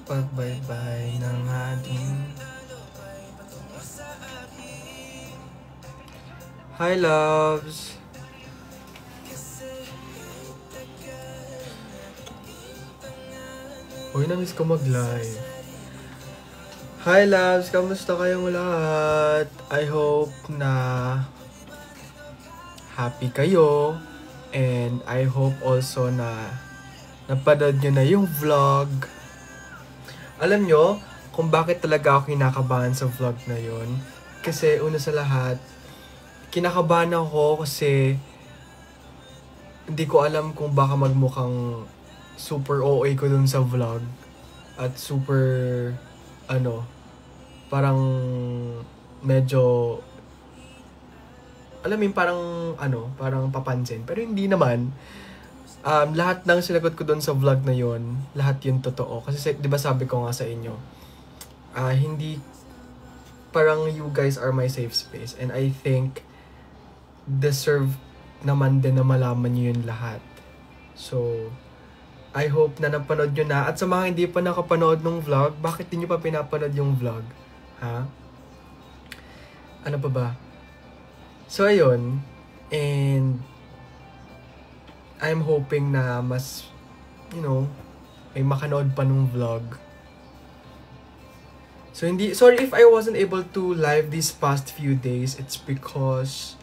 Pagbaybay ng ating... Hi, loves! Uy, na-miss ko mag-live. Hi, loves! Kamusta kayong lahat? I hope na happy kayo. And I hope also na napanood nyo na yung vlog. Alam nyo, kung bakit talaga ako kinakabahan sa vlog na yon. Kasi una sa lahat, kinakabahan ako kasi hindi ko alam kung baka magmukhang super OA ko dun sa vlog. At super, parang medyo, alam mo parang papansin. Pero hindi naman. Lahat ng sinagot ko doon sa vlog na yon, lahat yun totoo. Kasi di ba sabi ko nga sa inyo, hindi, parang you guys are my safe space. And I think, deserve naman din na malaman nyo yun lahat. So, I hope na napanood nyo na. At sa mga hindi pa nakapanood ng vlog, bakit di nyo pa pinapanood yung vlog? Ha? Ano pa ba? So, ayun. And, I'm hoping na mas, may makanood pa nung vlog. So, sorry if I wasn't able to live these past few days. It's because,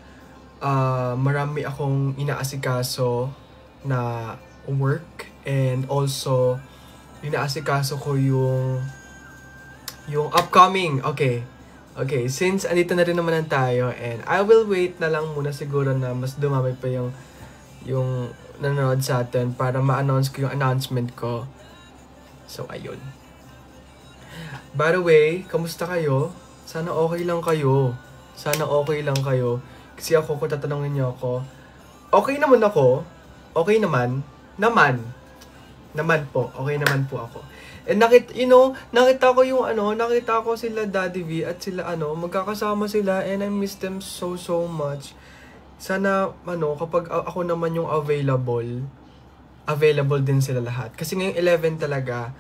marami akong inaasikaso na work. And also, inaasikaso ko yung upcoming. Okay, since andito na rin naman tayo. And I will wait na lang muna siguro na mas dumami pa yung nanonood sa atin para ma-announce ko yung announcement ko. So, ayun. By the way, kamusta kayo? Sana okay lang kayo. Kasi ako, kung tatanungin niyo ako, okay naman ako. Okay naman. Okay naman po ako. And nakita ko sila Daddy V at sila magkakasama sila and I miss them so much. Sana, kapag ako naman yung available din sila lahat. Kasi ngayong 11 talaga,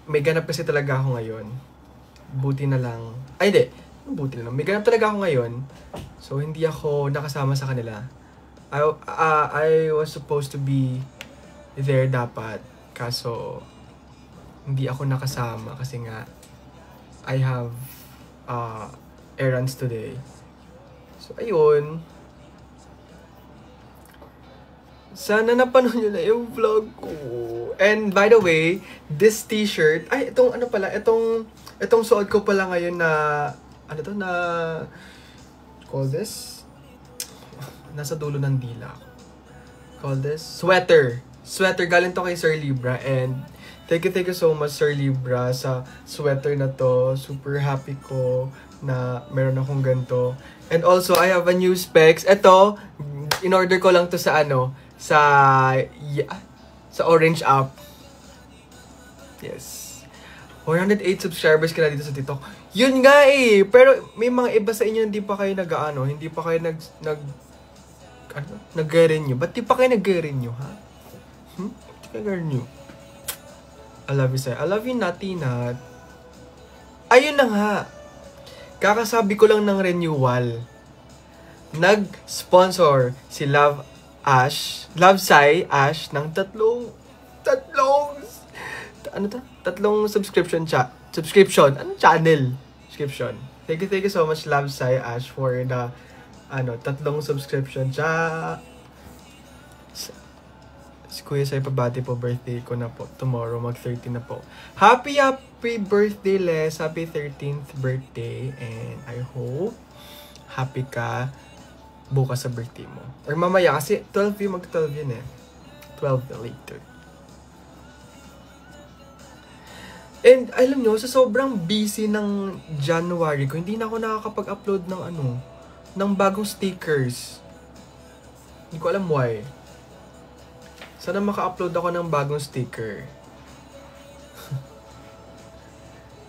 may ganap kasi talaga ako ngayon. May ganap talaga ako ngayon. So, hindi ako nakasama sa kanila. I was supposed to be there dapat. Kaso, hindi ako nakasama kasi nga, I have errands today. So, ayun. Sana napanood nyo na yung vlog ko. And by the way, this t-shirt, itong suot ko pala ngayon na, call this? Nasa dulo ng dila. Call this? Sweater, galing to kay Sir Libra. And thank you so much, Sir Libra, sa sweater na to. Super happy ko na meron akong ganito. And also, I have a new specs. Ito, in-order ko lang to sa sa Orange app. Yes. 108 subscribers ka na dito sa TikTok. Yun nga eh. Pero may mga iba sa inyo hindi pa kayo hindi pa kayo nag-renew. Ba't di pa kayo nag-renew, ha? Di ka nag-renew. I love you, sir. I love you, Nati Nat. Ayun na nga. Kakasabi ko lang ng renewal. Nag-sponsor si Love Sai Ash ng 3 ano to? Tatlong subscription. Ano channel? Subscription. Thank you so much, Love Sai Ash, for the, tatlong subscription. Si Kuya Sai Pabati po, birthday ko na po. Tomorrow, mag-30 na po. Happy birthday, Les. Happy 13th birthday. And I hope happy ka bukas sa birthday mo. Or mamaya, kasi 12 yun, mag-12 yun eh. 12 later. And alam nyo, sa sobrang busy ng January ko, hindi na ako nakakapag-upload ng bagong stickers. Hindi ko alam why. Sana maka-upload ako ng bagong sticker.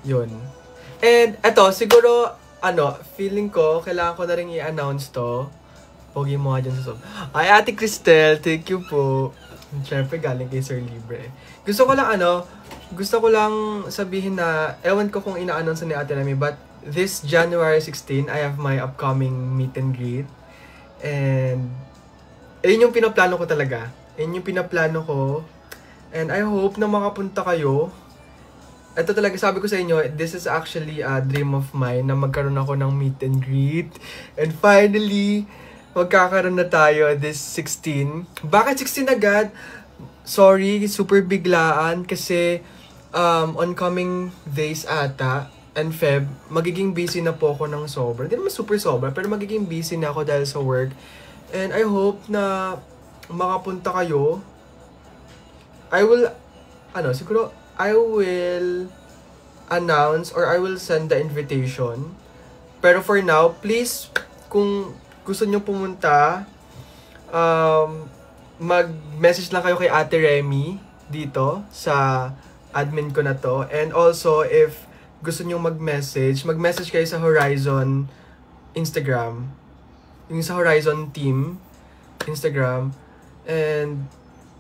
Yun. And eto, siguro, feeling ko, kailangan ko na rin i-announce to. Pogi mo nga dyan sa sob. Ay, Ate Cristel, thank you po. Siyempre, galing kay Sir Libre. Gusto ko lang sabihin na, ewan ko kung ina-announce ni Ate Remy, but this January 16, I have my upcoming meet and greet. And, yun yung pinaplano ko talaga. Yun yung pinaplano ko. And I hope na makapunta kayo. Ito talaga, sabi ko sa inyo, this is actually a dream of mine na magkaroon ako ng meet and greet. And finally, magkakaroon na tayo this 16. Bakit 16 agad? Sorry, super biglaan kasi oncoming days ata and Feb, magiging busy na po ako ng sobra. Hindi naman super sobra, pero magiging busy na ako dahil sa work. And I hope na makapunta kayo. I will announce or I will send the invitation. Pero for now, please, kung gusto nyo pumunta, mag-message lang kayo kay Ate Remy dito sa admin ko na to. And also, if gusto nyo mag-message kayo sa Horizon Instagram. Yung sa Horizon Team Instagram. And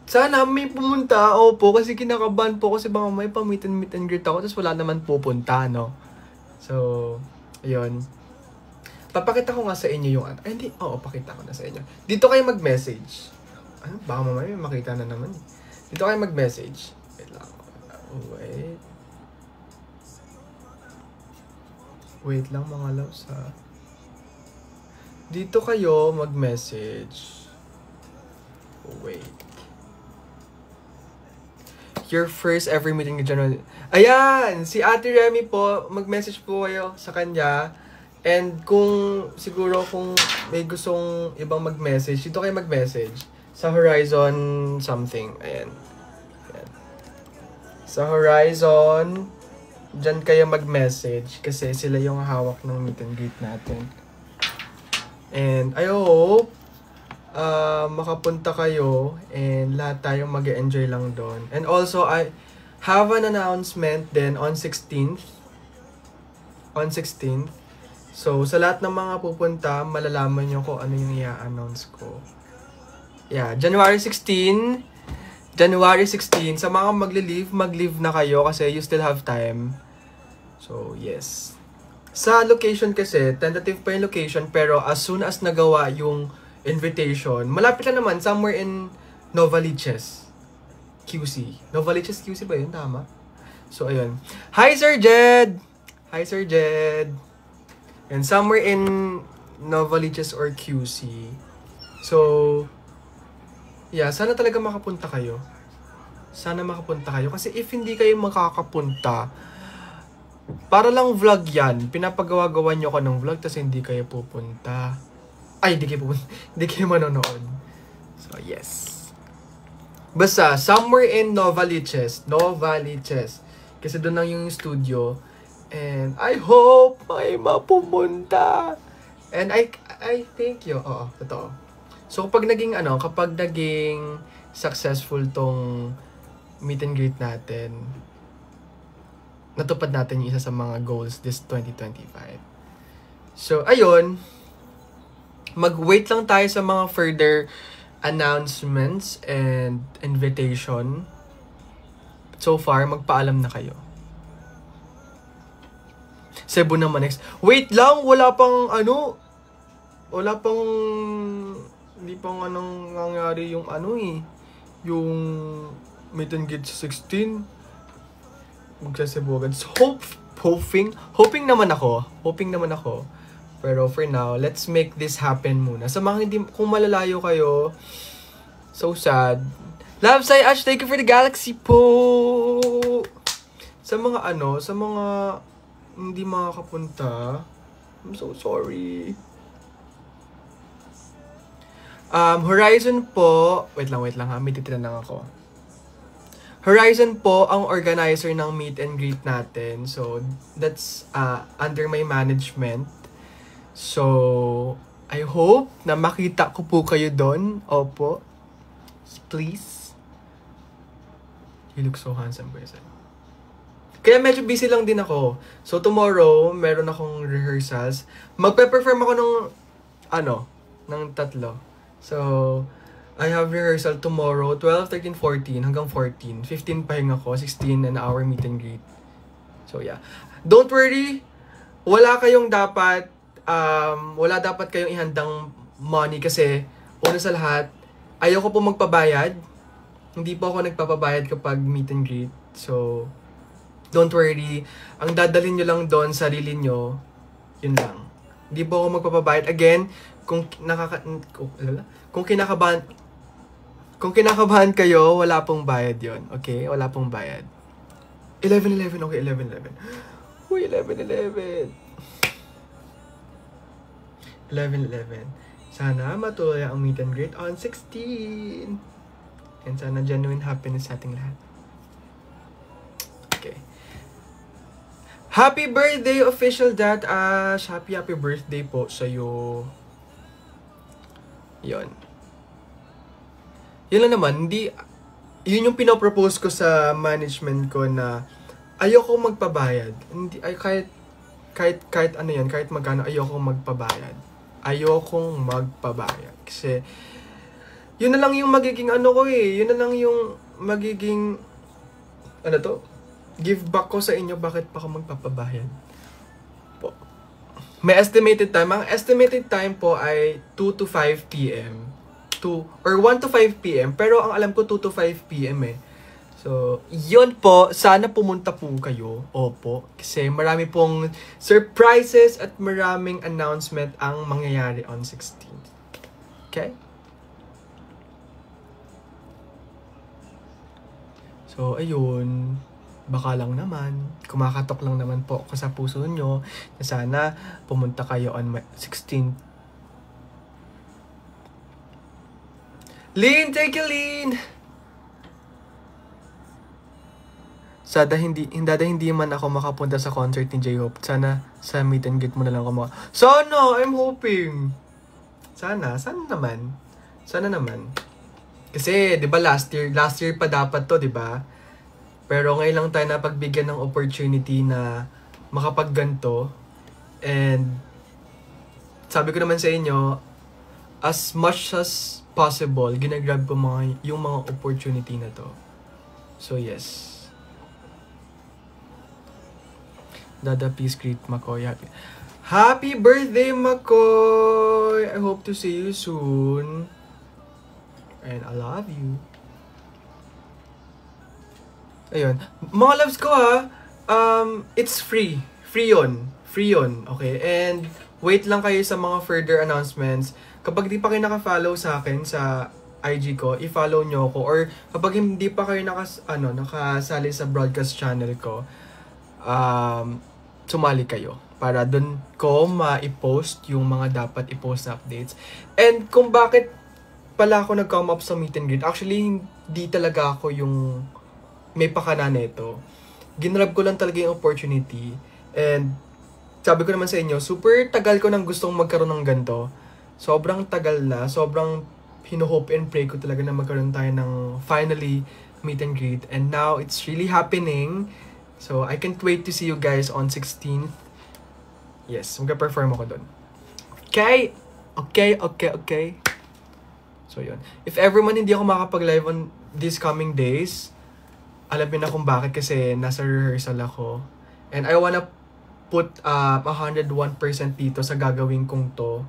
sana may pumunta. Opo, kasi kinakabahan po kasi baka may meet and greet ako tapos wala naman pupunta, no? So, ayun. Papakita ko nga sa inyo yung pakita ko na sa inyo. Dito kayo mag-message. Baka mamaya may makita na naman. Dito kayo mag-message. Wait lang mga loves ha. Dito kayo mag-message. Wait. Your first ever meeting in General. Ayan! Si Ate Remy po, mag-message po kayo sa kanya. And kung may gustong ibang mag-message, dito kayo mag-message. Sa Horizon something. Ayan. Sa Horizon, dyan kayo mag-message kasi sila yung hawak ng meet and greet natin. And I hope makapunta kayo and lahat tayong mag-enjoy lang doon. And also, I have an announcement then on 16th. So, sa lahat ng mga pupunta, malalaman nyo kung ano yung i-announce ko. Yeah, January 16, sa mga mag-leave na kayo kasi you still have time. So, yes. Sa location kasi, tentative pa yung location, pero as soon as nagawa yung invitation, malapit lang naman, somewhere in Novaliches, QC. Novaliches, QC ba yun? Tama? So, ayun. Hi, Sir Jed! And somewhere in Novaliches or QC. So, yeah, sana talaga makapunta kayo. Kasi if hindi kayo makakapunta, para lang vlog yan. Pinapagawa-gawa nyo ko ng vlog tapos hindi kayo pupunta. Ay, hindi kayo manonood. So, yes. Basta, somewhere in Novaliches. Kasi doon lang yung studio. And I hope may mapumunta. And I thank you. Oo, totoo. So, kapag naging successful tong meet and greet natin, natupad natin yung isa sa mga goals this 2025. So, ayun. Mag-wait lang tayo sa mga further announcements and invitation. So far, magpaalam na kayo. Cebu naman next. Wait lang, hindi pang nangyari yung yung meet and greet sa 16. Magsa-Cebu agad. So, hoping naman ako. Pero for now, let's make this happen muna. Sa mga hindi, kung malalayo kayo, so sad. Love Sai Ash, thank you for the galaxy po! Sa mga hindi makakapunta, I'm so sorry. Horizon po, wait lang ha, may titinan lang ako. Horizon po ang organizer ng meet and greet natin. So, that's under my management. So, I hope na makita ko po kayo doon. Opo. Please. You look so handsome, boys. Kaya medyo busy lang din ako. So, tomorrow, meron akong rehearsals. Magpe-perform ako ng 3. So, I have rehearsal tomorrow, 12, 13, 14, hanggang 14. 15 pahinga ko, 16 an hour meet and greet. So, yeah. Don't worry, wala dapat kayong ihandang money kasi, una sa lahat, ayoko po magpabayad. Hindi po ako nagpapabayad kapag meet and greet. So, don't worry. Ang dadalhin nyo lang doon, sarili nyo, yun lang. Hindi po ako magpapabayad. Again, kung kinakabahan kayo, wala pong bayad yon, okay? Wala pong bayad. 11-11, okay, 11-11. Uy, 11-11. 11-11. Sana matuloy ang meet and greet on 16. And sana genuine happiness sa ating lahat. Okay. Happy birthday, official Dad Ash. Happy birthday po sa'yo. Yon. Yun lang naman, yun yung pinopropose ko sa management ko na ayoko magpabayad. Hindi, kahit ano yan, kahit magkano, ayoko magpabayad. Ayokong magpabayad. Kasi, yun na lang yung magiging yun na lang yung magiging, give back ko sa inyo, bakit pa ako magpapabayad? Po. May estimated time. Ang estimated time po ay 2 to 5 p.m. 1 to 5 p.m. Pero ang alam ko 2 to 5 p.m. eh. So, yun po. Sana pumunta po kayo. Opo. Kasi marami pong surprises at maraming announcement ang mangyayari on 16th. Okay? So, ayun. Baka lang naman. Kumakatok lang naman po ako sa puso nyo na sana pumunta kayo on 16th. Lynn, take you, Lynn! Sada hindi man ako makapunta sa concert ni J-Hope. Sana sa meet and greet mo na lang ako Sana! I'm hoping! Sana naman. Kasi, di ba last year pa dapat to, di ba? Pero ngayon lang tayo napagbigyan ng opportunity na makapagganto. And, sabi ko naman sa inyo, as much as possible, ginagrab ko yung mga opportunity na to. So, yes. Dada, please greet Makoy. Happy birthday, Makoy! I hope to see you soon. And I love you. Ayun. Mga loves ko it's free. Free yun, okay? And wait lang kayo sa mga further announcements. Kapag di pa kayo naka-follow sa akin sa IG ko, i-follow nyo ako. Or kapag hindi pa kayo nakasali sa broadcast channel ko, sumali kayo. Para dun ko ma-post yung mga dapat i-post na updates. And kung bakit pala ako nag-come up sa meet and greet, actually, hindi talaga ako yung may pakana nito. Ginrab ko lang talaga yung opportunity. And sabi ko naman sa inyo, super tagal ko nang gustong magkaroon ng ganito. Sobrang tagal na, sobrang hino-hope and pray ko talaga na magkaroon tayo ng finally meet and greet. And now, it's really happening. So, I can't wait to see you guys on 16th. Yes, magka-perform ako doon. Okay? So, yun. If ever man hindi ako makapag-live on these coming days, alam niyo na kung bakit, kasi nasa rehearsal ako. And I wanna put 101% dito sa gagawin kong to.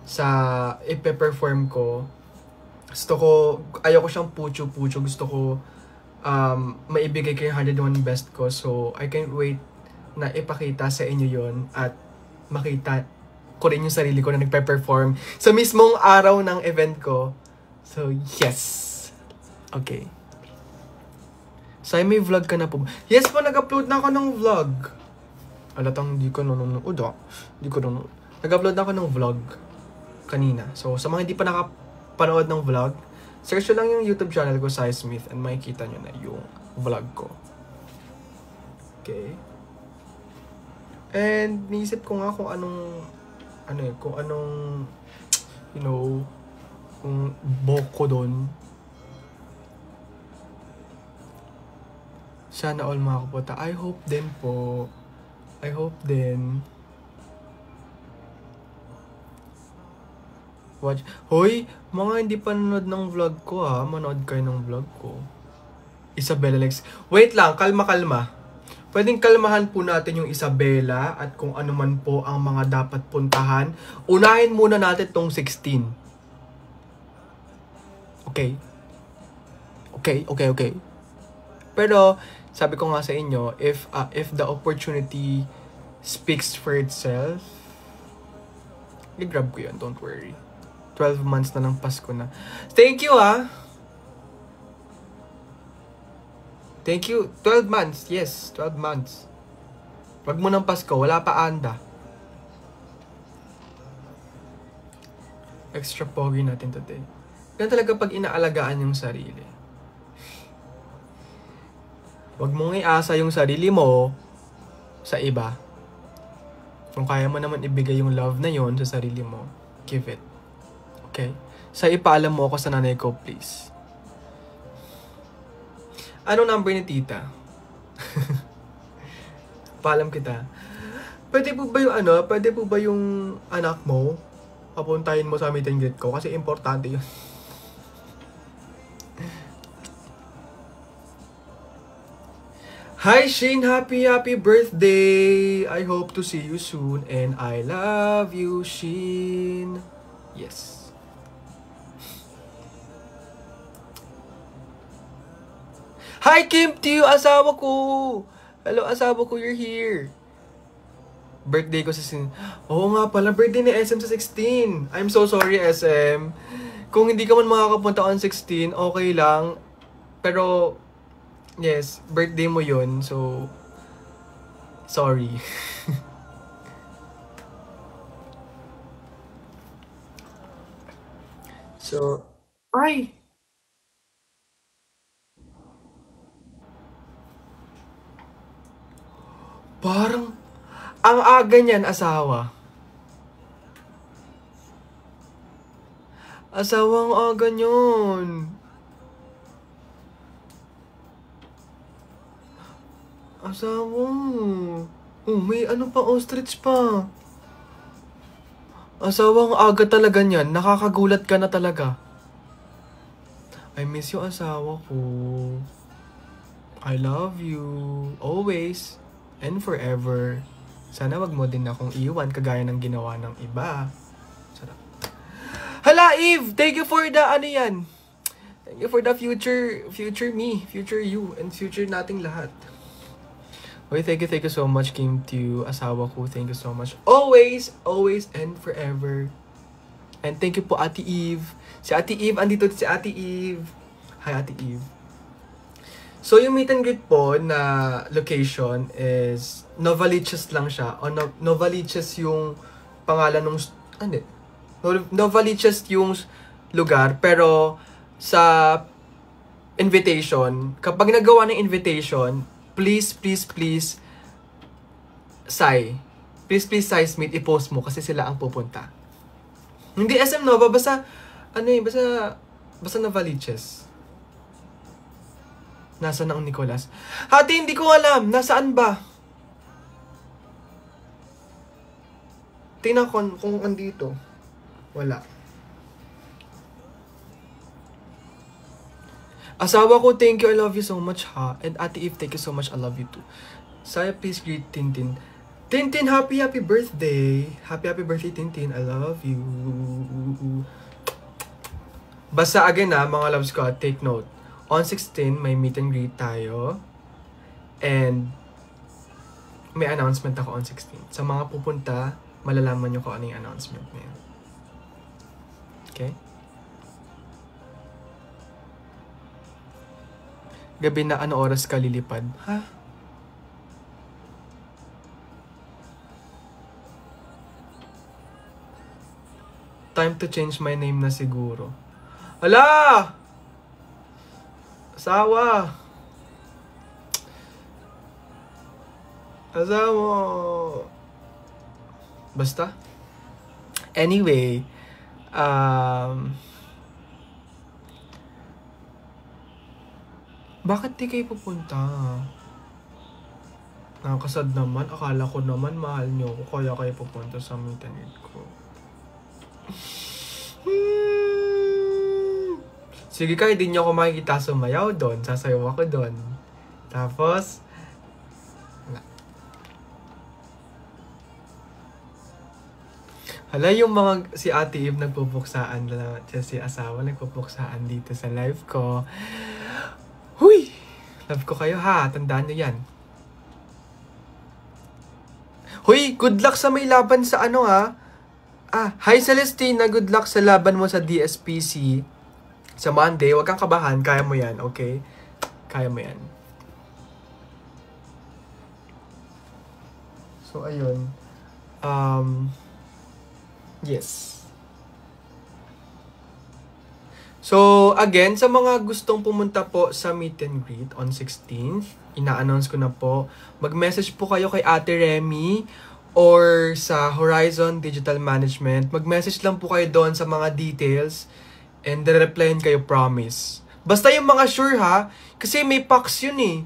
Sa ipe-perform ko. Ayoko siyang pucho-pucho. Gusto ko maibigay ko yung 101 best ko. So, I can't wait na ipakita sa inyo yon at makita ko rin yung sarili ko na nagpe-perform sa mismong araw ng event ko. So, yes. Okay. Say, may vlog ka na po. Yes po, nag-upload na ako ng vlog. Alatang di ko nanonood. Di ko nanonood. Nag-upload na ako ng vlog kanina. So, sa mga hindi pa nakapanood ng vlog, search lang yung YouTube channel ko, Sai Smith, and makikita nyo na yung vlog ko. Okay. And, niisip ko nga kung anong, you know, kung buhok ko doon. Sana all makapunta. I hope din po. I hope din. Watch. Hoy, mga hindi pa nanood ng vlog ko ha. Manood kayo ng vlog ko. Isabella Lex. Wait lang, kalma. Pwedeng kalmahan po natin yung Isabella at kung ano man po ang mga dapat puntahan. Unahin muna natin tong 16. Okay. Pero, sabi ko nga sa inyo, if the opportunity speaks for itself, i-grab ko yun, don't worry. 12 months na ng Pasko na. Thank you, ah! Thank you. 12 months. Yes, 12 months. Wag mo ng Pasko, wala pa anda. Extra pogi natin today. Yan talaga pag inaalagaan yung sarili. Wag mong iasa yung sarili mo sa iba. Kung kaya mo naman ibigay yung love na yon sa sarili mo, give it. Okay? Sa ipaalam mo ako sa nanay ko, please. Anong number ni tita? Paalam kita. Pwede po ba yung anak mo? Papuntahin mo sa meet and greet ko kasi importante yun. Hi Shane, happy birthday! I hope to see you soon and I love you, Shane. Yes. Hi Kim Teo, asawa ko! Hello, asawa ko, you're here. Birthday ko sa Oo nga pala, birthday ni SM sa 16. I'm so sorry, SM. Kung hindi ka man makakapunta on 16, okay lang. Pero, yes, birthday mo yun, so, sorry. So, ay! Parang, ang aga niyan, asawa. Asawang aga niyon. Asawa. Oh, may ano pa, ostrich pa. Asawang aga talaga niyan. Nakakagulat ka na talaga. I miss you, asawa ko. I love you. Always. And forever. Sana wag mo din akong iwan kagaya ng ginawa ng iba. Sarap. Hala, Eve! Thank you for the ano yan. Thank you for the future me, future you, and future nating lahat. Okay, thank you so much, Kim Teo, asawa ko. Thank you so much. Always, and forever. And thank you po, Ate Eve. Si Ate Eve, andito si Ate Eve. Hi, Ate Eve. So, yung meet and greet po na location is Novaliches lang siya. O Novaliches yung pangalan ng... Novaliches yung lugar. Pero sa invitation, kapag nagawa ng invitation, please, Sai. Please, Sai Smith, i-post mo kasi sila ang pupunta. Hindi SM Nova, basta Novaliches. Nasaan ang Nicolas? Hati, hindi ko alam. Nasaan ba? Tingnan ko kung andito. Wala. Asawa ko, thank you. I love you so much, ha? And Ate Eve, thank you so much. I love you too. Saya, please greet Tintin. Tintin, happy birthday. Happy birthday, Tintin. I love you. Basta again, ha, mga loves ko, take note. On 16, may meet and greet tayo. And may announcement ako on 16. Sa mga pupunta, malalaman nyo kung ano yung announcement na yun. Okay? Gabi na, ano oras ka lilipad? Ha? Time to change my name na siguro. Hala! Asawa! Asawa! Basta? Anyway, bakit di kayo pupunta? Nakakasad naman. Akala ko naman mahal nyo ako kaya kayo pupunta sa meet and greet ko. Sige kayo, di nyo ako makikita sumayaw doon. Sasayaw ako doon. Tapos, hala, yung mga si Ate Eve nagpupuksaan na si asawa nagpupuksaan dito sa live ko. Huy! Love ko kayo ha, tandaan nyo yan. Huy, good luck sa may laban sa ano ha. Hi Celestina, good luck sa laban mo sa DSPC. Sa Monday, huwag kang kabahan, kaya mo yan, okay? Kaya mo yan. So, ayun. Yes. So, again, sa mga gustong pumunta po sa meet and greet on 16th, ina-announce ko na po, mag-message po kayo kay Ate Remy or sa Horizon Digital Management. Mag-message lang po kayo doon sa mga details and re-replyan kayo, promise. Basta yung mga sure ha, kasi may packs yun eh.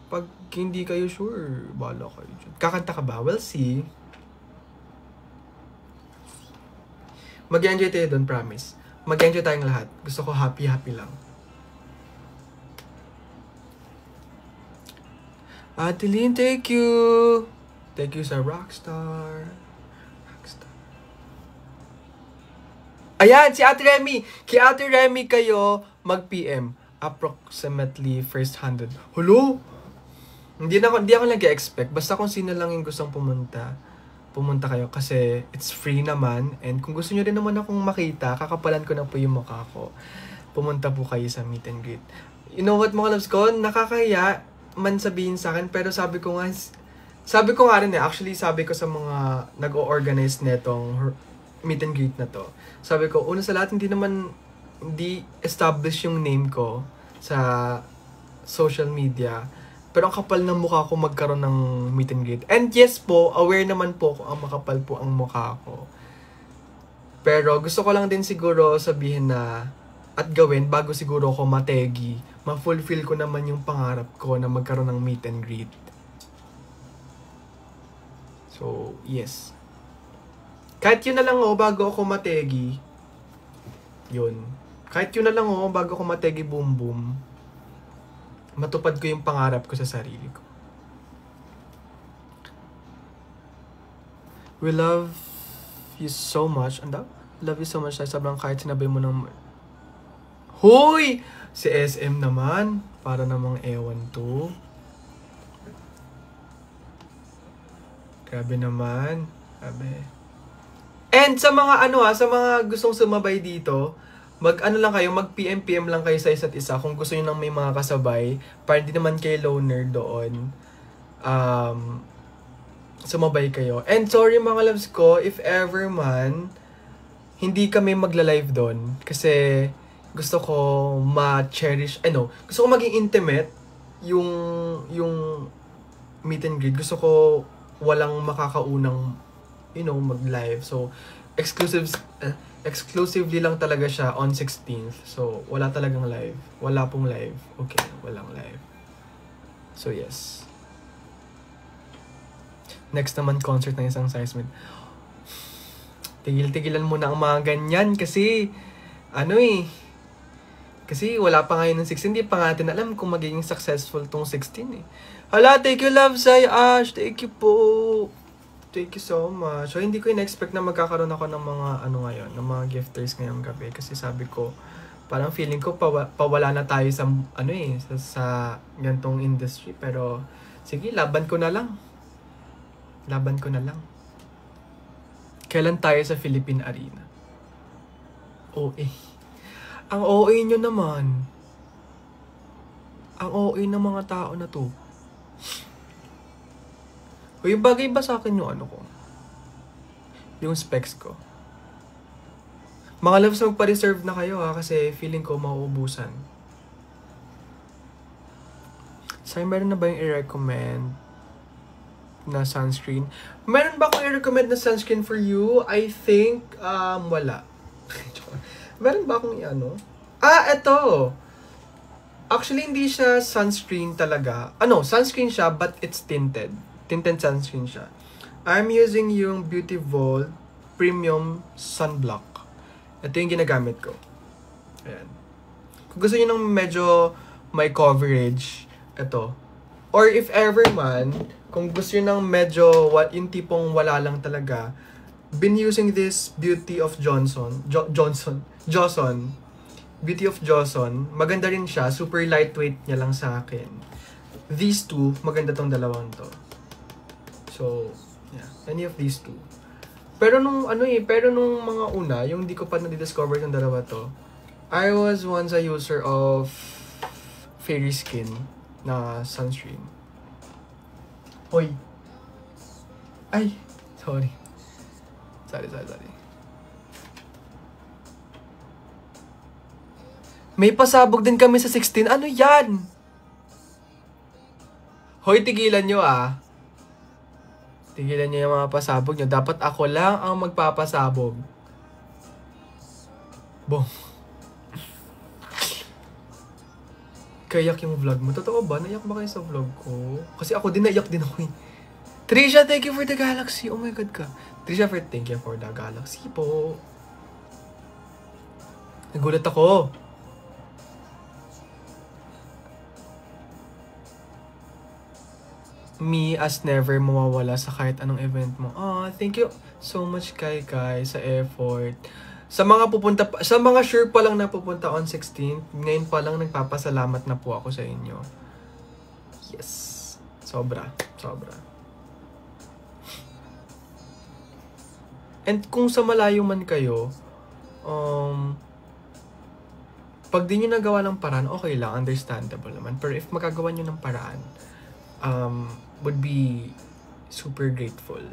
Pag hindi kayo sure, bahala kayo dyan. Kakanta ka ba? We'll see. Mag-enjoy tayo doon, promise. Mag-enjoy tayong lahat. Gusto ko happy-happy lang. Adeline, thank you! Thank you sa Rockstar. Ayan, si Ate Remy! Kay Ate Remy kayo mag-PM. Approximately first 100. Hulo! Hindi ako nag-expect. Basta kung sino lang yung gustong pumunta kayo kasi it's free naman, and kung gusto nyo rin naman akong makita, kakapalan ko na po yung mukha ko. Pumunta po kayo sa meet and greet. You know what mga loves ko? Nakakahiya man sabihin sa akin, pero sabi ko nga rin actually sabi ko sa mga nag-o-organize netong meet and greet na to. Sabi ko, una sa lahat, hindi establish yung name ko sa social media. Pero ang kapal ng mukha ko magkaroon ng meet and greet. And yes po, aware naman po kung ang makapal po ang mukha ko. Pero gusto ko lang din siguro sabihin na at gawin bago siguro ako mategi. Ma-fulfill ko naman yung pangarap ko na magkaroon ng meet and greet. So, yes. Kahit yun na lang bago ako mategi. Yun. Kahit yun na lang bago ako mategi boom boom. Matupad ko yung pangarap ko sa sarili ko. We love you so much. Anda? Love you so much. Sobrang kahit sinabay mo ng... Hoy! Si SM naman. Para namang ewan to. Grabe naman. Grabe. And sa mga sa mga gustong sumabay dito, mag-PM lang kayo sa isa't isa kung gusto niyo nang may mga kasabay para hindi naman kayo loner doon. Sumabay kayo. And sorry mga loves ko, if ever man, hindi kami magla-live doon kasi gusto ko ma-cherish, gusto ko maging intimate yung meet and greet. Gusto ko walang makakaunang mag-live. So, exclusively lang talaga siya on 16th. So, wala talagang live. Wala pong live. Okay, walang live. So, yes. Next naman, concert ng isang sizemate. Tigil-tigilan muna ang mga ganyan kasi, kasi wala pa ngayon ng 16. Hindi pa natin alam kung magiging successful tong 16 eh. Hala, thank you love, Sai Ash. Thank you po. Thank you so much. So, hindi ko in-expect na magkakaroon ako ng mga, ngayon, ng mga gifters ngayong gabi. Kasi sabi ko, Parang feeling ko pawala na tayo sa ano sa gantong industry, pero sige, laban ko na lang. Kailan tayo sa Philippine Arena? OA. Ang OA nyo naman. Ang OA ng mga tao na to. Uy, bagay ba sa akin yung ano ko? Yung specs ko? Mga loves, magpa-reserve na kayo ha, kasi feeling ko mauubusan. Say, meron na ba yung i-recommend na sunscreen? Meron ba akong i-recommend na sunscreen for you? I think, wala. Meron ba akong i-ano? Eto! Actually, hindi siya sunscreen talaga. Sunscreen siya, but it's tinted. Tinted sunscreen siya. I'm using yung Beauty Vault Premium Sunblock. Ito yung ginagamit ko. Ayan. Kung gusto niyo ng medyo may coverage, ito. Or if ever man, kung gusto niyo ng medyo yung tipong wala lang talaga, been using this Beauty of Johnson. Beauty of Johnson. Maganda rin siya. Super lightweight niya lang sa akin. These two, maganda tong dalawang to. So, yeah. Any of these two. Pero nung mga una, yung di ko pa na-discover yung dalawa to, I was once a user of Fairy Skin na sunscreen. Hoy. Ay, sorry. May pasabog din kami sa 16. Ano yan? Hoy, tigilan nyo Tigilan niyo yung mga pasabog niyo. Dapat ako lang ang magpapasabog. Bong. Kayak yung vlog mo. Totoo ba? Naiyak ba kayo sa vlog ko? Kasi ako din, naiyak din ako. Trisha, thank you for the galaxy. Oh my God ka. Trisha, thank you for the galaxy po. Nagulat ako. Me as never mawawala sa kahit anong event mo. Thank you so much Kai sa effort. Sa mga sure pa lang na pupunta on 16, ngayon pa lang nagpapasalamat na po ako sa inyo. Yes. Sobra. And kung sa malayo man kayo, pag di nyo nagawa ng paraan, okay lang, understandable naman. Pero if magagawa nyo ng paraan, would be super grateful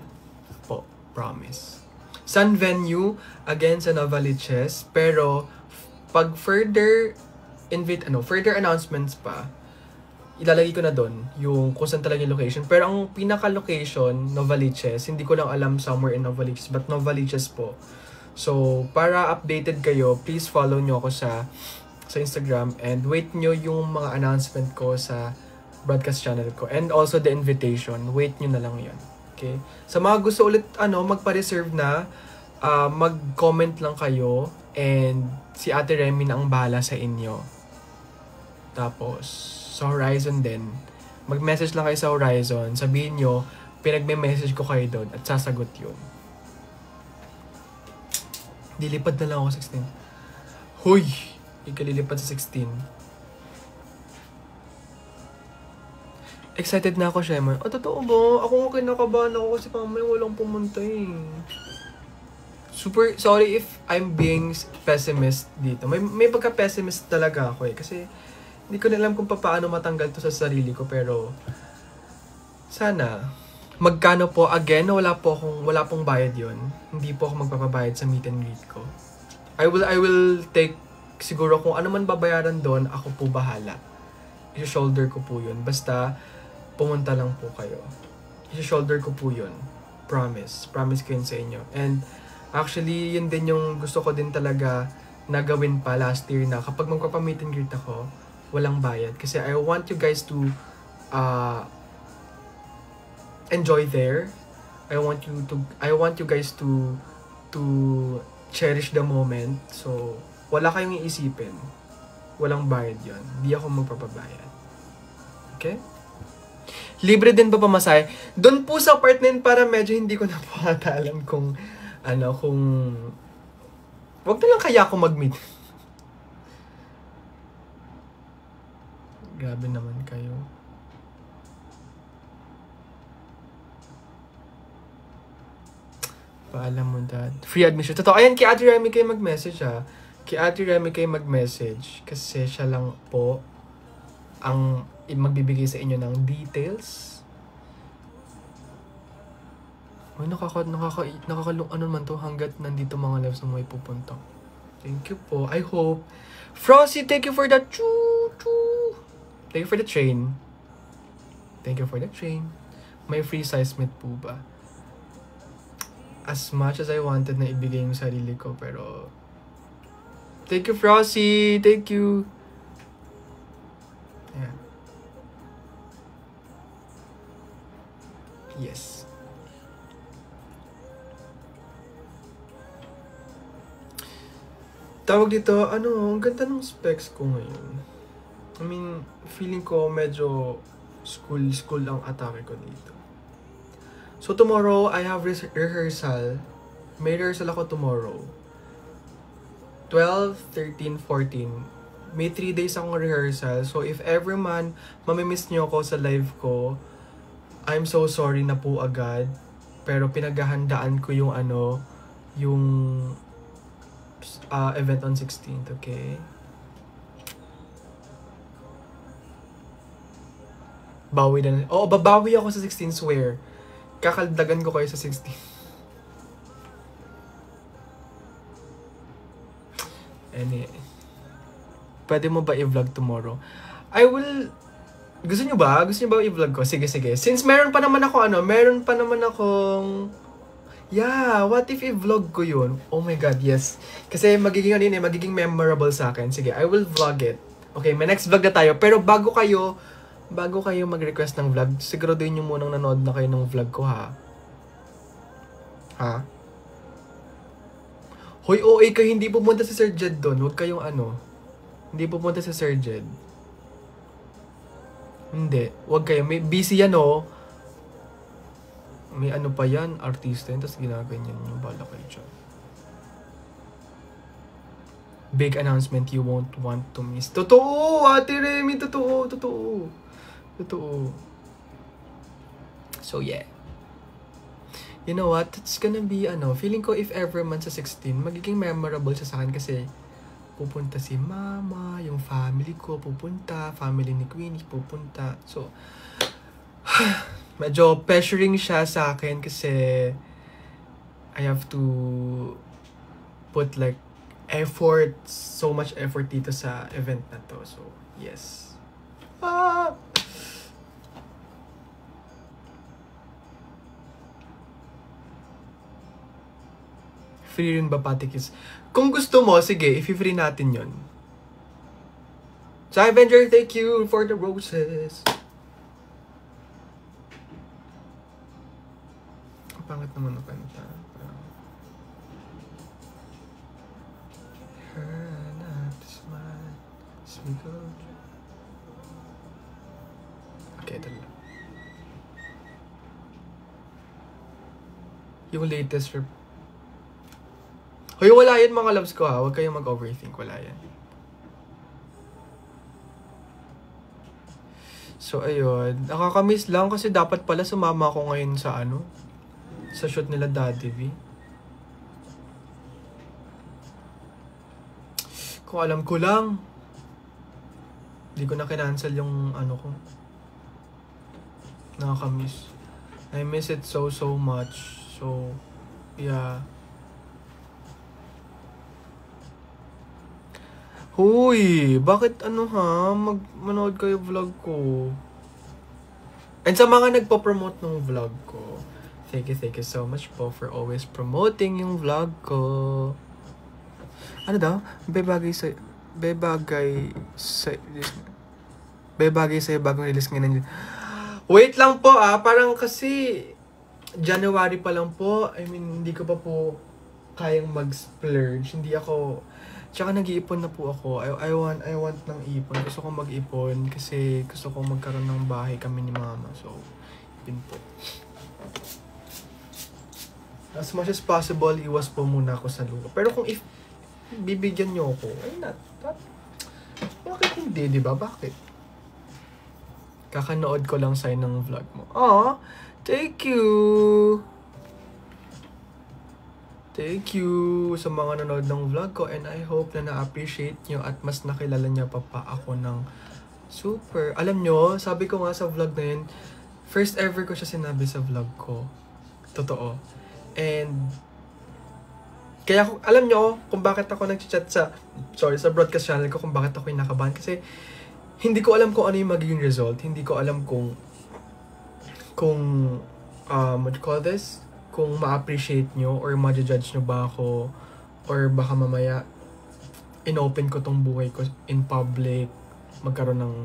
po, promise. Sun venue, again sa Novaliches, pero pag further announcements pa, ilalagay ko na doon yung kung saan talaga yung location. Pero ang pinaka-location, Novaliches, hindi ko lang alam somewhere in Novaliches, but Novaliches po. So, para updated kayo, please follow nyo ako sa Instagram and wait nyo yung mga announcement ko sa broadcast channel ko. And also the invitation. Wait nyo na lang yun. Okay? Sa mga gusto ulit, magpa-reserve na, mag-comment lang kayo. And si Ate Remy na ang bahala sa inyo. Tapos, sa Horizon din. Mag-message lang kayo sa Horizon. Sabihin nyo, pinagme-message ko kayo doon at sasagot yun. Dilipad na lang ako 16. Huy! Ikalilipad sa 16. Excited na ako, Shemar. Totoo ba? Ako kinakabahan ako kasi mamaya walang pumunta Super, sorry if I'm being pessimist dito. May pagka-pessimist talaga ako kasi hindi ko na alam kung paano matanggal to sa sarili ko, pero sana. Magkano po? Again, wala pong bayad yon. Hindi po ako magpapabayad sa meet and greet ko. I will take, siguro kung ano man babayaran doon, ako po bahala. I-shoulder ko po yun. Basta, pumunta lang po kayo. I-shoulder ko po yun. Promise. Promise ko yun sa inyo. And actually, yun din yung gusto ko din talaga na gawin pa last year na kapag magpapamit and greet ako, walang bayad. Kasi I want you guys to enjoy there. I want you guys to cherish the moment. So, wala kayong iisipin. Walang bayad yun. Di ako magpapabayad. Okay? Libre din ba pamasahe? Doon po sa part na yun, para medyo hindi ko na po alam kung wag na lang kaya ako mag-meet. Grabe naman kayo. Paalam mo, Dad. Free admission. Totoo. Ayan, kay Ate Remy kayo mag-message, ha. Kay Ate Remy kayo mag-message. Kasi siya lang po ang magbibigay sa inyo ng details. Ay, ano man to hanggat nandito mga lives na may pupunta. Thank you po. I hope. Frosty, thank you for the choo-choo. Thank you for the train. Thank you for the train. May free size meat po ba? As much as I wanted na ibigay yung sarili ko, pero thank you, Frosty. Thank you. Yeah. Yes. Tawag dito, ang ganda ng specs ko ngayon. I mean, feeling ko medyo school ang atake ko dito. So tomorrow, I have rehearsal. May rehearsal ako tomorrow. 12, 13, 14. May 3 days akong rehearsal. So if ever man, mamimiss nyo ako sa live ko, I'm so sorry na po agad. Pero pinaghahandaan ko yung yung event on 16th, okay? Bawi na. Oo, babawi ako sa 16th, swear. Kakaldagan ko kayo sa 16. Pwede mo ba i-vlog tomorrow? I will... Gusto nyo ba? Gusto nyo ba i-vlog ko? Sige. Since meron pa naman akong... Yeah, what if i-vlog ko yun? Oh my God, yes. Kasi magiging memorable sa akin. Sige, I will vlog it. Okay, may next vlog na tayo. Pero bago kayo mag-request ng vlog, siguraduhin nyo munang nanood na kayo ng vlog ko, ha? Ha? Hoy, OA kayo, hindi pupunta si Sir Jed doon. Huwag kayong Hindi pupunta si Sir Jed. Hindi. Huwag kayo. May busy yan, oh. May pa yan, artista yun, tapos ginaganyan yung bala kayo dyan. Big announcement you won't want to miss. Totoo! Ate Remy, totoo. So yeah. You know what? It's gonna be feeling ko if ever man sa 16, magiging memorable siya sa akin kasi pupunta si Mama, yung family ko pupunta, family ni Queenie pupunta. So medyo pressuring siya sa akin kasi I have to put like so much effort dito sa event na to. So, yes. Free rin ba patikis? Kung gusto mo, sige, i-free natin yon. So, Avenger, thank you for the roses. Ang pangat naman ng kanta. Okay, ito lang. Yung latest Hoy, wala yan mga loves ko, ha. Huwag kayong mag-overthink. Wala yan. So, ayun. Nakakamiss lang kasi dapat pala sumama ako ngayon sa sa shoot nila Daddy V. Kung alam ko lang. Hindi ko na kinancel yung ko. Nakakamiss. I miss it so much. So, yeah. Huy, bakit manood kayo vlog ko? And sa mga nagpo-promote ng vlog ko, thank you so much po for always promoting yung vlog ko. Ano daw? Bebagay sa'yo bagong release ngayon. Wait lang po parang kasi January pa lang po. I mean, hindi ko pa po kayang mag-splurge. Hindi ako... Tsaka nag-iipon na po ako. I want ng ipon. Gusto ko mag-ipon kasi gusto ko magkaroon ng bahay kami ni Mama. So, yun po. As much as possible, iwas po muna ako sa lupa. Pero kung if bibigyan nyo ako, ay not. Bakit hindi, di ba? Bakit? Kakanood ko lang sa'yo ng vlog mo. Aw, thank you! Thank you sa mga nanood ng vlog ko, and I hope na na-appreciate nyo at mas nakilala nyo pa ako ng super. Alam nyo, sabi ko nga sa vlog na yun, first ever ko siya sinabi sa vlog ko. Totoo. And kaya alam nyo kung bakit ako nag-chat sa broadcast channel ko, kung bakit ako kinakabahan. Kasi hindi ko alam kung ano yung magiging result. Hindi ko alam kung what do you call this? Kung ma-appreciate nyo or ma-judge nyo ba ako, or baka mamaya in-open ko tong buhay ko in public, magkaroon ng,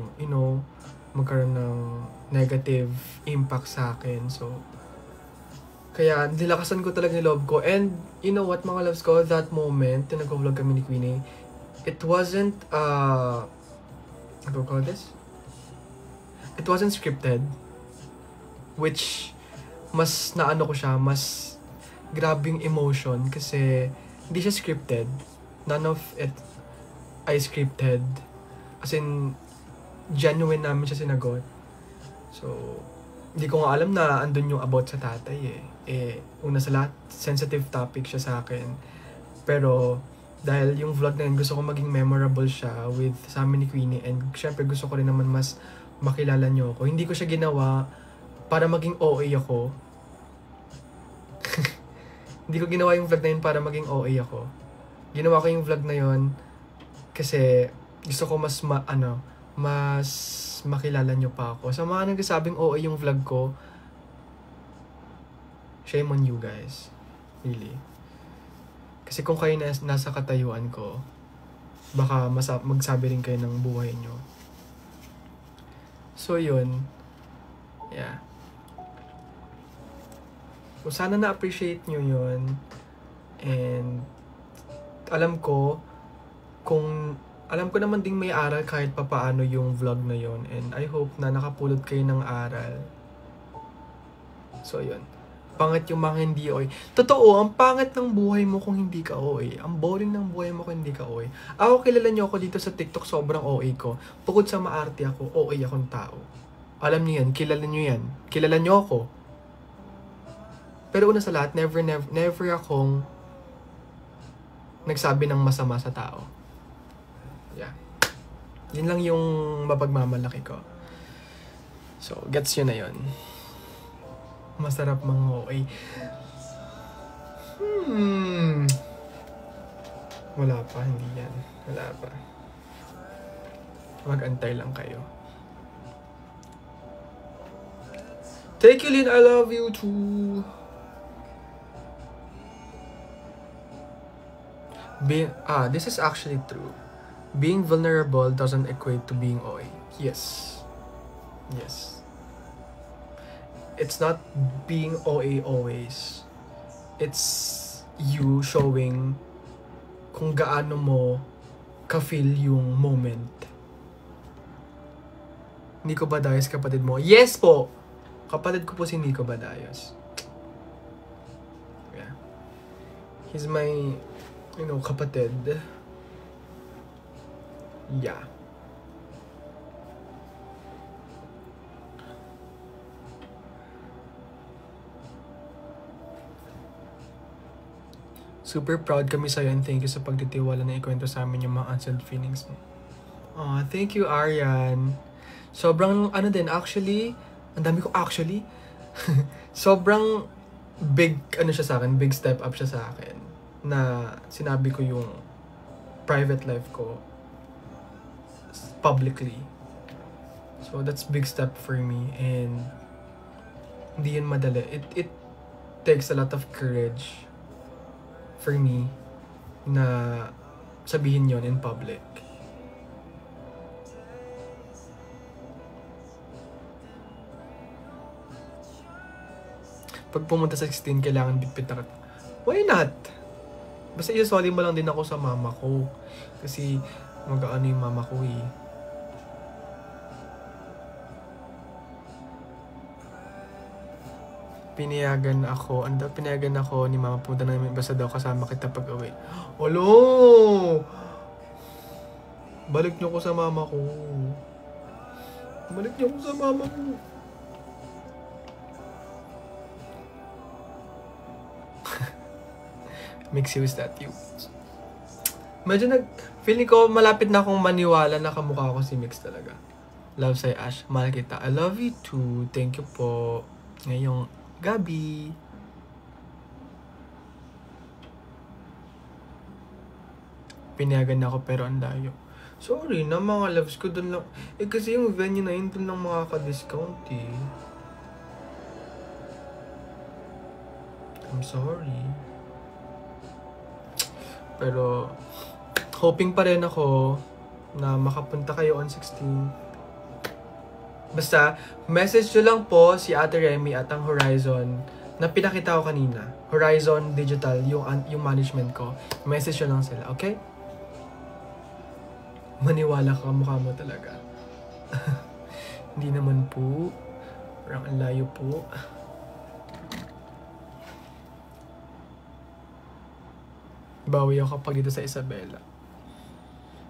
magkaroon ng negative impact sa akin. So, kaya nilakasan ko talaga yung loob ko. And you know what, mga loves ko, that moment na nag-vlog kami ni Queenie, it wasn't, what do you call this? It wasn't scripted. Which, mas naano ko siya, mas grabe yung emotion kasi hindi siya scripted. None of it I scripted. As in, genuine namin siya sinagot. So, hindi ko nga alam na andun yung about sa tatay una sa lahat, sensitive topic siya sa akin. Pero, dahil yung vlog na yun, gusto ko maging memorable siya with sa amin ni Queenie, and syempre gusto ko rin naman mas makilala nyo ako. Hindi ko siya ginawa para maging OA ako. Hindi ko ginawa yung vlog na yun para maging OA ako. Ginawa ko yung vlog na yun kasi gusto ko mas mas makilala nyo pa ako. Sa mga nagsasabing OA yung vlog ko, shame on you guys. Really. Kasi kung kayo nasa katayuan ko, baka magsabi rin kayo ng buhay nyo. So yun. Yeah. So sana na-appreciate nyo yun. And alam ko naman ding may aral kahit papaano yung vlog na yun. And I hope na nakapulot kayo ng aral. So yun. Pangit yung mga hindi OA. Totoo, ang pangit ng buhay mo kung hindi ka OA. Ang boring ng buhay mo kung hindi ka OA. Ako, kilala nyo ako dito sa TikTok, sobrang OA ko. Bukod sa maarte ako, OA akong tao. Alam nyo yan, kilala nyo yan. Kilala nyo ako. Pero una sa lahat, never akong nagsabi ng masama sa tao. Yeah. Yun lang yung mapagmamalaki ko. So, gets yun na yun. Masarap mga OA. Wala pa, hindi yan. Wala pa. Mag-antay lang kayo. Thank you, Lynn. I love you too. This is actually true. Being vulnerable doesn't equate to being OA. Yes. Yes. It's not being OA always. It's you showing kung gaano mo ka-feel yung moment. Nico Badayos, kapatid mo. Yes po! Kapatid ko po si Nico Badayos. Yeah. He's my, kapatid. Yeah. Super proud kami sa'yo, and thank you sa pagtitiwala na ikwento sa amin yung mga unsaid feelings mo. Thank you, Arian. Sobrang, actually, ang dami ko actually. Sobrang big, siya sa akin, big step up siya sa akin. Na sinabi ko yung private life ko publicly. So, that's big step for me, and hindi yun madali. It takes a lot of courage for me na sabihin yon in public. Pag pumunta sa 16, kailangan bitbit na. Why not? Basta isasoli mo lang din ako sa mama ko. Kasi mag-aano yung mama ko eh. Pinayagan ako ni mama, punta namin, basta daw kasama kita pag uwi. Olo! Balik niyo ko sa mama ko. Balik niyo ako sa mama mo. Mix you, is that you? Medyo feeling ko malapit na akong maniwala na kamukha ko si Mix talaga. Love sa'yo, Ash. Mahal kita. I love you too. Thank you po. Ngayong gabi. Pinayagan na ako pero ang layo. Sorry na mga loves ko dun lang. Kasi yung venue na yun dun lang makaka-discount eh. I'm sorry. Pero hoping pa rin ako na makapunta kayo on 16. Basta, message nyo lang po si Ate Remy at ang Horizon na pinakita ko kanina. Horizon Digital, yung management ko. Message nyo lang sila, okay? Maniwala ka, mukha mo talaga. Hindi naman po. Parang ang layo po. Bawi ako kapag dito sa Isabela.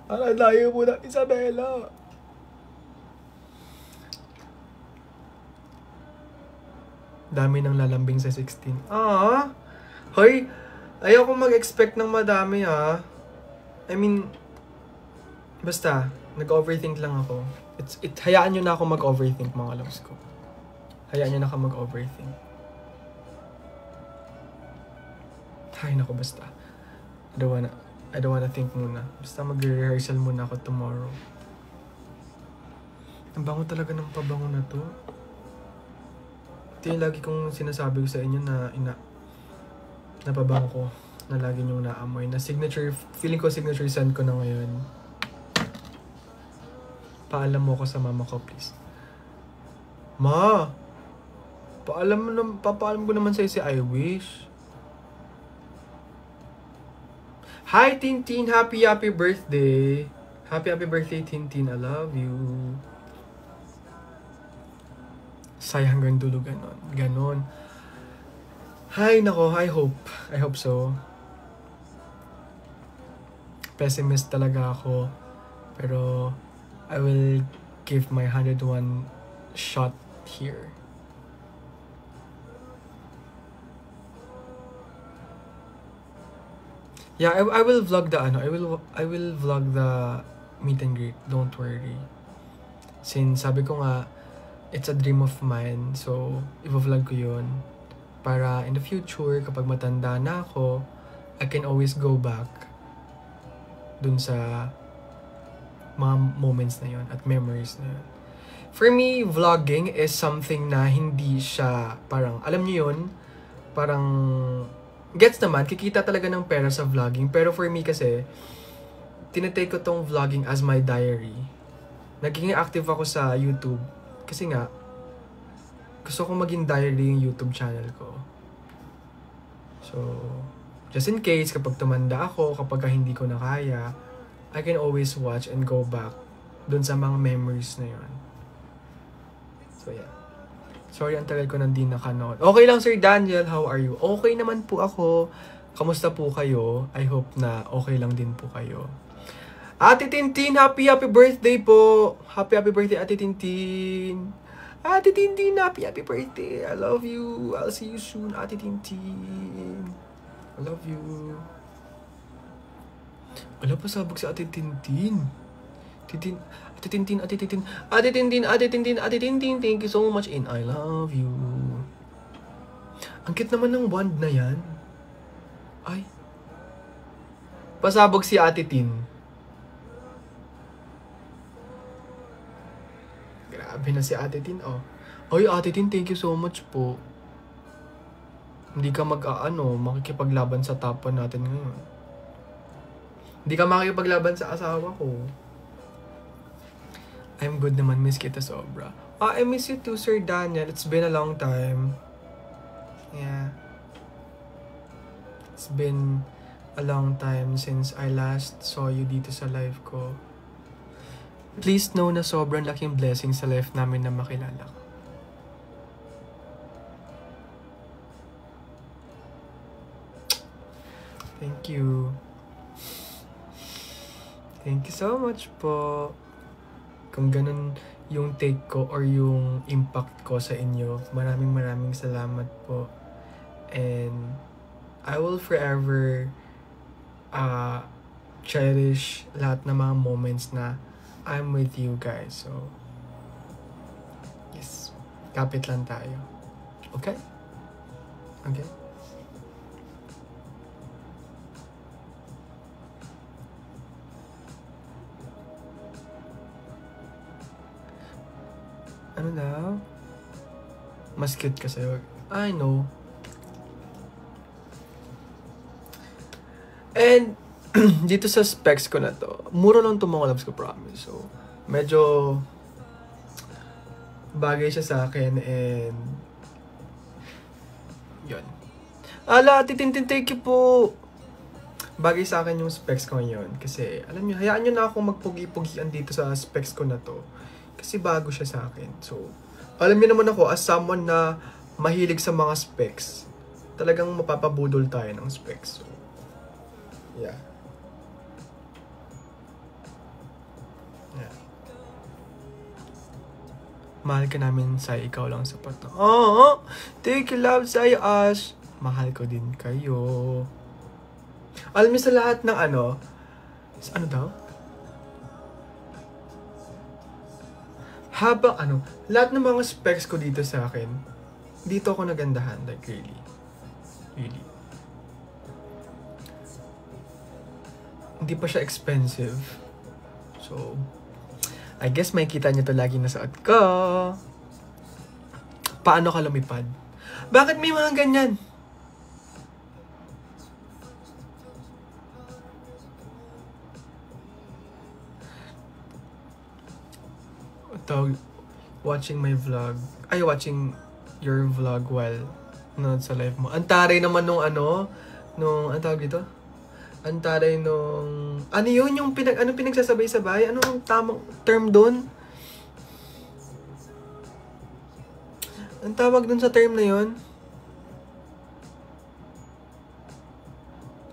Ang layo po ng Isabela. Dami ng lalambing sa 16. Hoy, ayaw ko mag-expect ng madami ha. I mean, basta, nag-overthink lang ako. Hayaan nyo na ako mag-overthink mga loves ko. Hayaan nyo na ako mag-overthink. Hay nako, basta. I don't wanna think muna. Basta mag-rehearsal muna ako tomorrow. Ang bango talaga ng pabango na to. Ito yung lagi kong sinasabi ko sa inyo na napabango ko. Na lagi nyong naamoy. Na signature, feeling ko signature scent ko na ngayon. Paalam mo ko sa mama ko, please. Ma! Papaalam ko naman sa'yo si I Wish. Hi, Tintin! Happy birthday! Happy birthday, Tintin. I love you. Say hanggang dulo, ganon. Hi, nako, I hope so. Pessimist talaga ako. Pero, I will give my 101 shot here. Yeah, I will vlog the I will vlog the meet and greet. Don't worry. Since sabi ko nga, it's a dream of mine. So, i-vlog ko yun. Para in the future, kapag matanda na ako, I can always go back dun sa mga moments na yun at memories na yun. For me, vlogging is something na hindi siya parang, alam niyo yun, parang gets naman, kikita talaga ng pera sa vlogging. Pero for me kasi, tinatake ko tong vlogging as my diary. Naging active ako sa YouTube. Kasi nga, gusto kong maging diary yung YouTube channel ko. So, just in case, kapag tumanda ako, kapag hindi ko na kaya, I can always watch and go back dun sa mga memories na yun. So, yeah. Sorry, ang tagal ko nang di nakanood. Okay lang, Sir Daniel. How are you? Okay naman po ako. Kamusta po kayo? I hope na okay lang din po kayo. Ate Tintin, happy birthday po. Happy birthday, Ate Tintin. Ate Tintin, happy birthday. I love you. I'll see you soon, Ate Tintin. I love you. Wala pa sabog si Ate Tintin. Ate Tintin, thank you so much and I love you. Ang cute naman ng wand na yan. Ay. Pasabog si Ate Tin. Grabe na si Ate Tin, oh. Oy, Ate Tin, thank you so much po. Hindi ka makikipaglaban sa top 1 natin ngayon. Hindi ka makikipaglaban sa asawa ko. I'm good naman, miss kita sobra. I miss you too, Sir Daniel. It's been a long time. Yeah. It's been a long time since I last saw you dito sa live ko. Please know na sobrang laking blessing sa life namin na makilala ka. Thank you. Thank you so much po. Kung ganun yung take ko or yung impact ko sa inyo. Maraming salamat po. And I will forever cherish lahat ng mga moments na I'm with you guys. So, yes. Kapit lang tayo. Okay? Okay? Ano daw? Mas cute ka sa'yo. I know. And, dito sa specs ko na to, mura lang itong mga loves ko, promise. So, medyo bagay siya sa akin and yun. Ate Tintin, thank you po. Bagay sa akin yung specs ko ngayon. Kasi, alam nyo, hayaan nyo na akong magpugi-pugian dito sa specs ko na to. Kasi bago siya sa akin. So, alam niyo naman ako, as someone na mahilig sa mga specs, talagang mapapabudol tayo ng specs. So, yeah. Yeah. Mahal ka namin, Sai, ikaw lang sapat na. Oh, thank you, love, Sai, Ash. Mahal ko din kayo. Alam niyo sa lahat ng ano daw? Habang lahat ng mga specs ko dito sa akin, dito ako nagandahan, like really. Really. Hindi pa siya expensive. So, I guess may kita niyo to lagi na suot ko. Paano ka lumipad? Bakit may mga ganyan? Watching my vlog. Watching your vlog while nanonood sa live mo. Ang taray naman nung nung, ang tawag dito? Ang taray nung, yun yung pinagsasabay-sabay? Anong tamang term doon? Ang tawag dun sa term na yun?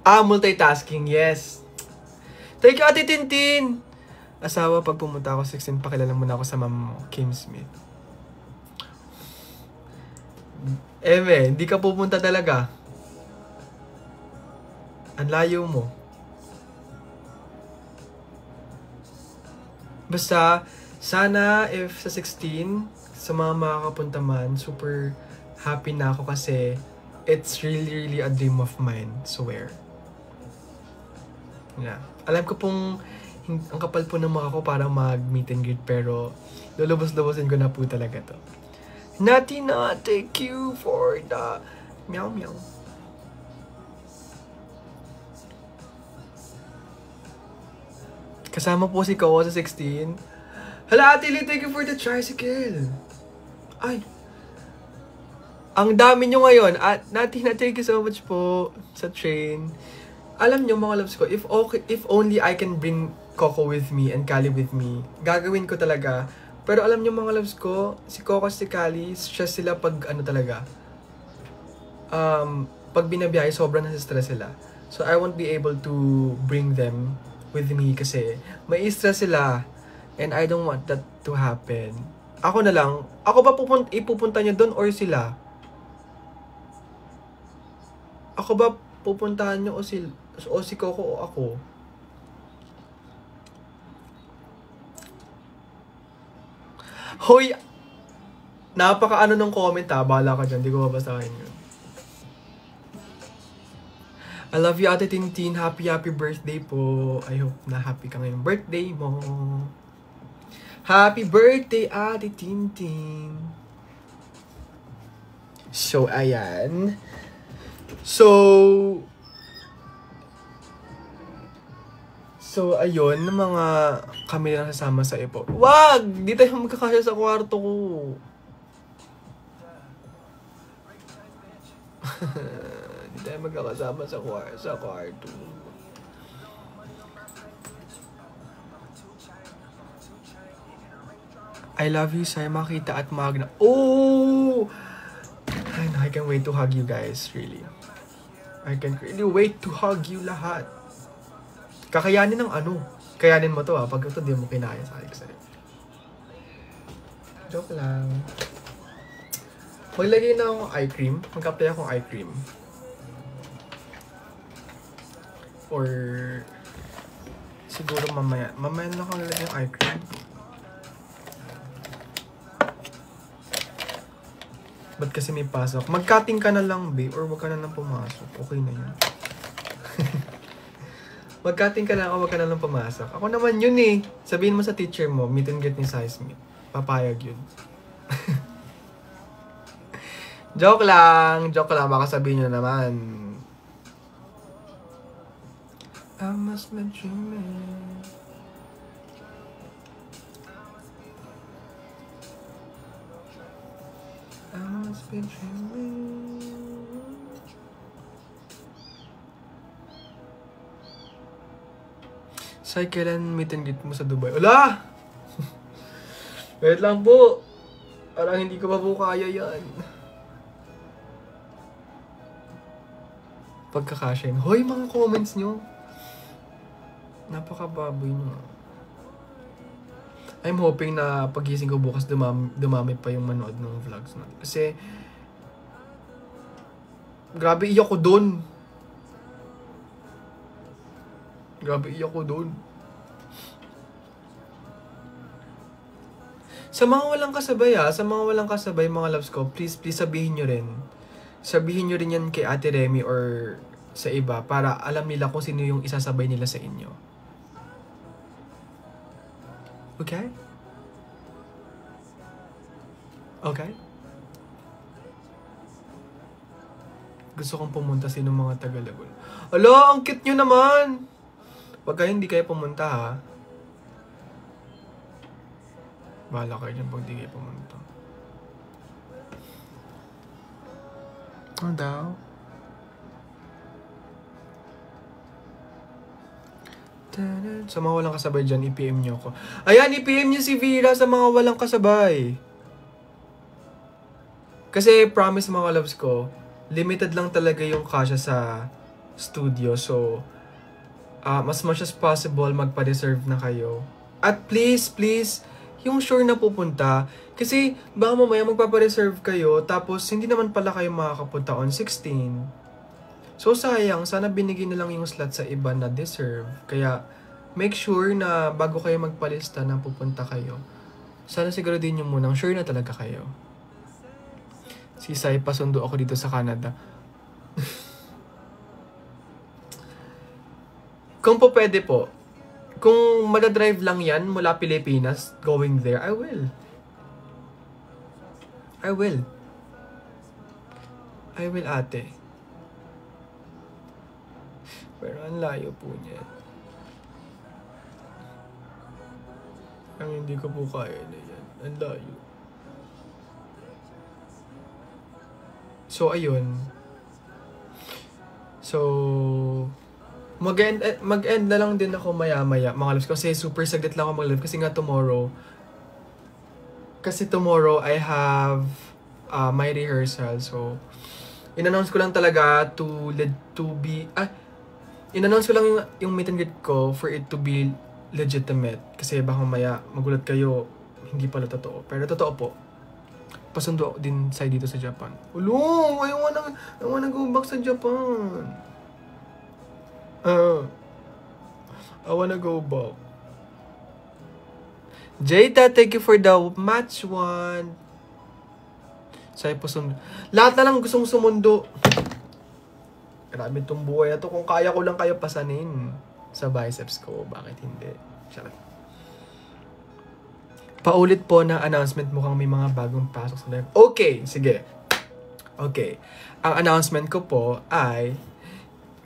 Multitasking, yes. Thank you, Ate Tintin! Asawa, pag pumunta ako 16, pakilala muna ako sa mama mo, Kim Smith. Hindi ka pupunta talaga. Ang layo mo. Basta, sana if sa 16, sa mga makakapunta man, super happy na ako kasi it's really a dream of mine, swear. Yeah. Alam ko pong ang kapal po ng mukha ko para mag-meet and greet, pero lulubos-lubosin ko na po talaga to. Natina, thank you for the meow meow. Kasama po si Coco sa 16. Hala, Ate Lee, thank you for the tricycle. Ay, ang dami nyo ngayon. At Natina, thank you so much po sa train. Alam nyo mga loves ko, if only I can bring Coco with me and Kali with me, gagawin ko talaga. Pero alam nyo mga loves ko, si Coco at si Kali, stress sila pag talaga. Pag binabiyahe, sobrang nasa-stress sila. So I won't be able to bring them with me kasi may stress sila. And I don't want that to happen. Ako na lang, ako ba ipupunta nyo doon or sila? Ako ba pupuntahan nyo o si Coco o ako? Hoy! Napaka ng comment ha. Bahala ka dyan. Di ko babasahin yun. I love you, Ate Tintin. Happy birthday po. I hope na happy ka ngayong birthday mo. Happy birthday, Ate Tintin. So, ayan. So, ayun, mga kami lang sasama sa ipo. Wag! Di tayo magkakasya sa kwarto ko. Di tayo magkakasama sa kwarto. I love you, Sai, Makita at Magna. Oh! I can't wait to hug you guys, really. I can't really wait to hug you lahat. Kakayanin ng Kayanin mo to pag ito di mo kinaya sa Alex. Joke lang. Maglagay na akong eye cream. Mag-apply akong eye cream. Or siguro mamaya. Mamaya na ako nalagay yung eye cream. Ba't kasi may pasok? Mag-cutting ka na lang, babe. Or wag ka na lang pumasok. Okay na yun. Mag-cutting ka na ako, wag ka na lang pumasok. Ako naman yun eh. Sabihin mo sa teacher mo, meet and greet ni Seismic. Papayag yun. Joke lang. Joke lang. Baka sabihin nyo naman. I must be dreaming. I must be dreaming. Say, kailan meet and greet mo sa Dubai? Ala! Wait lang po. Parang hindi ko pa po kaya yan. Pagkakasya. Hoy, mga comments nyo. Napakababoy nyo. I'm hoping na pagising ko bukas dumami pa yung manood ng vlogs na. Kasi, grabe iyak ko dun. Grabe iyak ko dun. Sa mga walang kasabay sa mga walang kasabay mga loves ko, please sabihin nyo rin. Sabihin nyo rin yan kay Ate Remy or sa iba para alam nila kung sino yung isasabay nila sa inyo. Okay? Okay? Gusto kong pumunta sino mga Tagalagol. Ala, ang cute nyo naman! Pagka hindi kayo pumunta ha. Bahala kayo dyan pag hindi kayo pumunta. Ano daw? Sa mga walang kasabay dyan, i-PM nyo ako. Ayan, i-PM nyo si Vera sa mga walang kasabay. Kasi promise mga loves ko, limited lang talaga yung kasya sa studio. So, as much as possible, magpa-reserve na kayo. At please, yung sure na pupunta. Kasi baka mamaya magpapa-reserve kayo, tapos hindi naman pala kayo makakapunta on 16. So sayang, sana binigay na lang yung slot sa iba na deserve. Kaya make sure na bago kayo magpalista na pupunta kayo, sana siguro din yung munang sure na talaga kayo. Si Sai, pasundo ako dito sa Canada. Kung po pwede po, kung madadrive lang yan mula Pilipinas, going there, I will. I will, ate. Pero ang layo po niya. Ang hindi ko po kaya na yan. Ang layo. So, ayun. So, mag-end na lang din ako maya-maya, mga loves. Kasi super saglit lang ako mag-live. Kasi nga tomorrow I have my rehearsal. So, in-announce ko lang talaga in-announce ko lang yung meet and greet ko for it to be legitimate. Kasi baka maya magulat kayo, hindi pala totoo. Pero totoo po. Pasundo din dito sa Japan. Ulong! I wanna go back sa Japan. I wanna go back. Jada, thank you for the match one. Sa'yo po lahat na lang gustong sumundo. Grabe itong buhay na to. Kung kaya ko lang kayo pasanin sa biceps ko, bakit hindi? Charot. Paulit po na announcement, mukhang may mga bagong pasok sa live. Okay, sige. Okay. Ang announcement ko po ay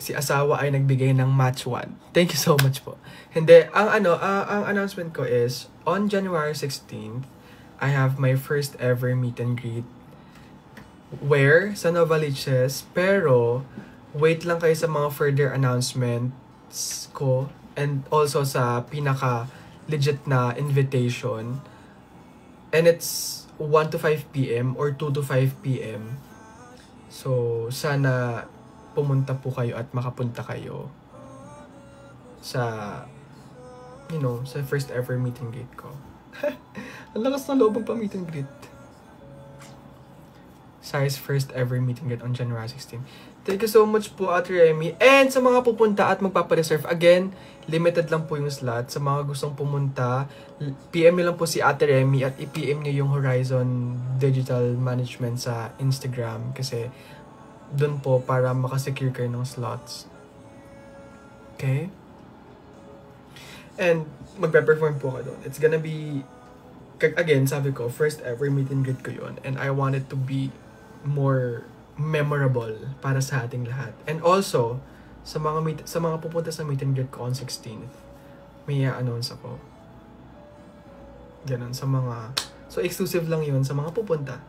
si asawa ay nagbigay ng match 1. Thank you so much po. Hindi, ang announcement ko is on January 16th, I have my first ever meet and greet. Where? Sa Novaliches. Pero, wait lang kayo sa mga further announcements ko and also sa pinaka legit na invitation. And it's 1 to 5 p.m. or 2 to 5 p.m. So, sana pumunta po kayo at makapunta kayo sa, sa first ever meet and greet ko. Ang lakas ng loob ng pa-meet and greet. Sai's first ever meet and greet on January 16. Thank you so much po, Ate Remy. And sa mga pupunta at magpapareserve, again, limited lang po yung slot. Sa mga gustong pumunta, PM nyo lang po si Ate Remy at i-PM nyo yung Horizon Digital Management sa Instagram kasi dun po para makasecure kayo ng slots. Okay? And magpe-perform po ka doon. It's gonna be, again, sabi ko, first ever meet and greet ko yun. And I want it to be more memorable para sa ating lahat. And also, sa mga pupunta sa meet and greet ko on 16th, may i-announce ako. Ganun, sa mga... So, exclusive lang yun sa mga pupunta.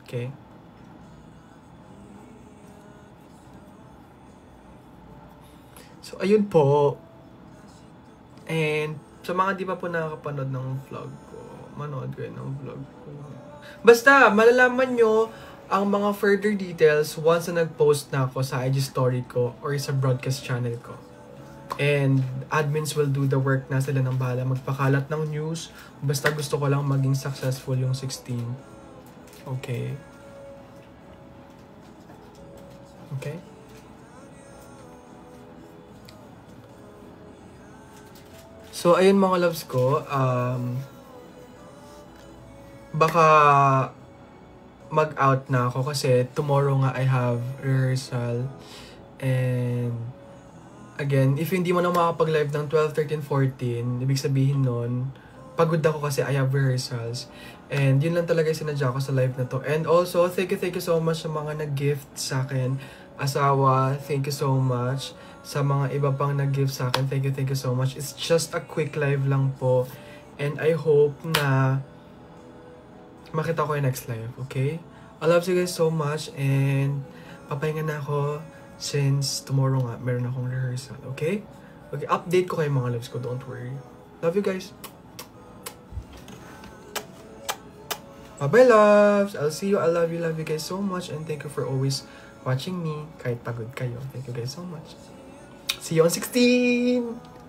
Okay? So, ayun po. And, sa mga di pa po nakakapanood ng vlog ko, manood kayo ng vlog ko. Basta, malalaman nyo ang mga further details once na nag-post na ako sa IG story ko or sa broadcast channel ko. And admins will do the work na sila nang bahala magpakalat ng news. Basta gusto ko lang maging successful yung 16. Okay? Okay? So, ayun mga loves ko. Baka mag-out na ako kasi tomorrow nga I have rehearsal. And again, if hindi mo na makapag-live ng 12, 13, 14, ibig sabihin nun, pagod ako kasi I have rehearsals. And yun lang talaga yung sinadya ko sa live na to. And also, thank you so much sa mga nag-gift sa akin. Asawa, thank you so much. Sa mga iba pang nag-gift sa akin, thank you so much. It's just a quick live lang po. And I hope na makita ko yung next live, okay? I love you guys so much and papahinga na ako since tomorrow nga meron akong rehearsal, okay? Okay, update ko kayo mga loves ko, don't worry. Love you guys. Bye-bye loves! I'll see you. I love you guys so much and thank you for always watching me kahit pagod kayo. Thank you guys so much. See you on 16!